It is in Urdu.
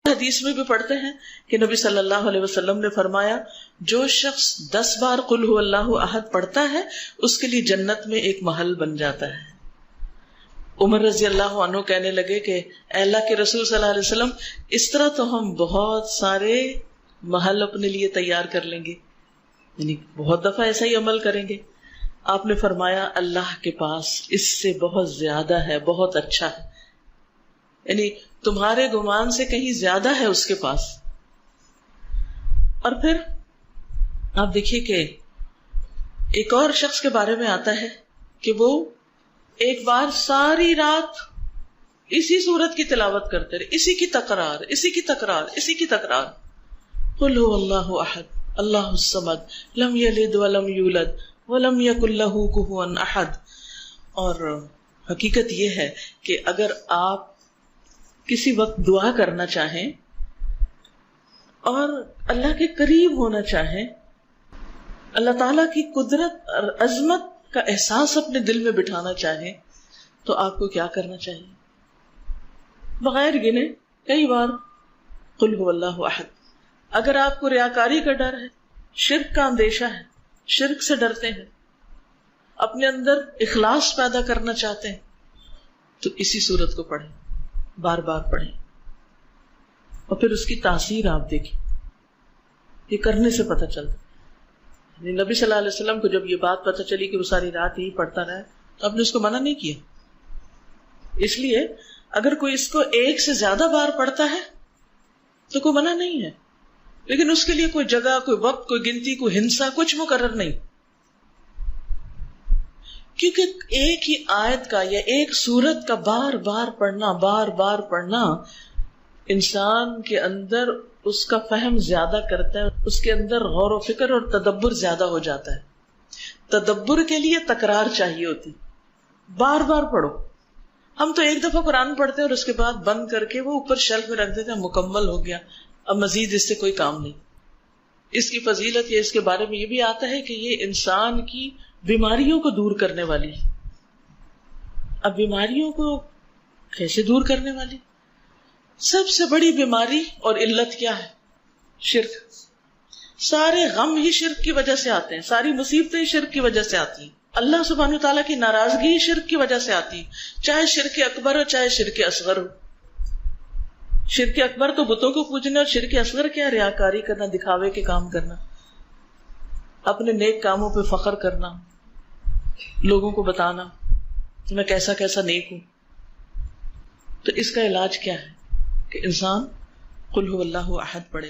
حدیث میں بھی پڑھتے ہیں کہ نبی صلی اللہ علیہ وسلم نے فرمایا جو شخص 10 بار قل هو اللہ احد پڑھتا ہے اس کے لیے جنت میں ایک محل بن جاتا ہے. عمر رضی اللہ عنہ کہنے لگے کہ اے اللہ کے رسول صلی اللہ علیہ وسلم اس طرح تو ہم بہت سارے محل اپنے لیے تیار کر لیں گے، یعنی بہت دفعہ ایسا ہی عمل کریں گے. آپ نے فرمایا اللہ کے پاس اس سے بہت زیادہ ہے، بہت اچھا ہے، یعنی تمہارے گمان سے کہیں زیادہ ہے اس کے پاس. اور پھر آپ دیکھیے کہ ایک اور شخص کے بارے میں آتا ہے کہ وہ ایک بار ساری رات اسی سورت کی تلاوت کرتے رہے، اسی کی تکرار، اسی کی تکرار، اسی کی تکرار. قل هو اللہ احد اللہ الصمد لم یلد ولم یولد ولم یکن لہ کفوا احد. اور حقیقت یہ ہے کہ اگر آپ کسی وقت دعا کرنا چاہیں اور اللہ کے قریب ہونا چاہیں، اللہ تعالیٰ کی قدرت اور عظمت کا احساس اپنے دل میں بٹھانا چاہیں، تو آپ کو کیا کرنا چاہیے؟ بغیر گنے کئی بار قل هو اللہ احد. اگر آپ کو ریاکاری کا ڈر ہے، شرک کا اندیشہ ہے، شرک سے ڈرتے ہیں، اپنے اندر اخلاص پیدا کرنا چاہتے ہیں، تو اسی صورت کو پڑھیں، بار بار پڑھیں، اور پھر اس کی تاثیر آپ دیکھیں. یہ کرنے سے پتہ چلتا. نبی صلی اللہ علیہ وسلم کو جب یہ بات پتہ چلی کہ وہ ساری رات ہی پڑھتا رہا تو آپ نے اس کو منع نہیں کیا. اس لیے اگر کوئی اس کو ایک سے زیادہ بار پڑھتا ہے تو کوئی منع نہیں ہے، لیکن اس کے لیے کوئی جگہ، کوئی وقت، کوئی گنتی، کوئی ہنسا کچھ مقرر نہیں. کیونکہ ایک ہی آیت کا یا ایک سورت کا بار بار پڑھنا انسان کے اندر اس کا فہم زیادہ کرتا ہے، اس کے اندر غور و فکر اور تدبر زیادہ ہو جاتا ہے. تدبر کے لیے تکرار چاہیے ہوتی، بار بار پڑھو. ہم تو ایک دفعہ قرآن پڑھتے ہیں اور اس کے بعد بند کر کے وہ اوپر شیلف میں رکھ دیتے ہیں، مکمل ہو گیا، اب مزید اس سے کوئی کام نہیں. اس کی فضیلت یا اس کے بارے میں یہ بھی آتا ہے کہ یہ انسان کی بیماریوں کو دور کرنے والی ہے. اب بیماریوں کو کیسے دور کرنے والی؟ سب سے بڑی بیماری اور علت کیا ہے؟ شرک. سارے غم ہی شرک کی وجہ سے آتے ہیں، ساری مصیبتیں شرک کی وجہ سے آتی ہیں. اللہ سبحانہ تعالیٰ کی ناراضگی شرک کی وجہ سے آتی، چاہے شرک اکبر ہو چاہے شرک اصغر ہو. شرک اکبر تو بتوں کو پوجنا، اور شرک اصغر کیا؟ ریاکاری کرنا، دکھاوے کے کام کرنا، اپنے نیک کاموں پہ فخر کرنا، لوگوں کو بتانا کہ میں کیسا کیسا نیک ہوں. تو اس کا علاج کیا ہے کہ انسان قل هو اللہ احد پڑھے.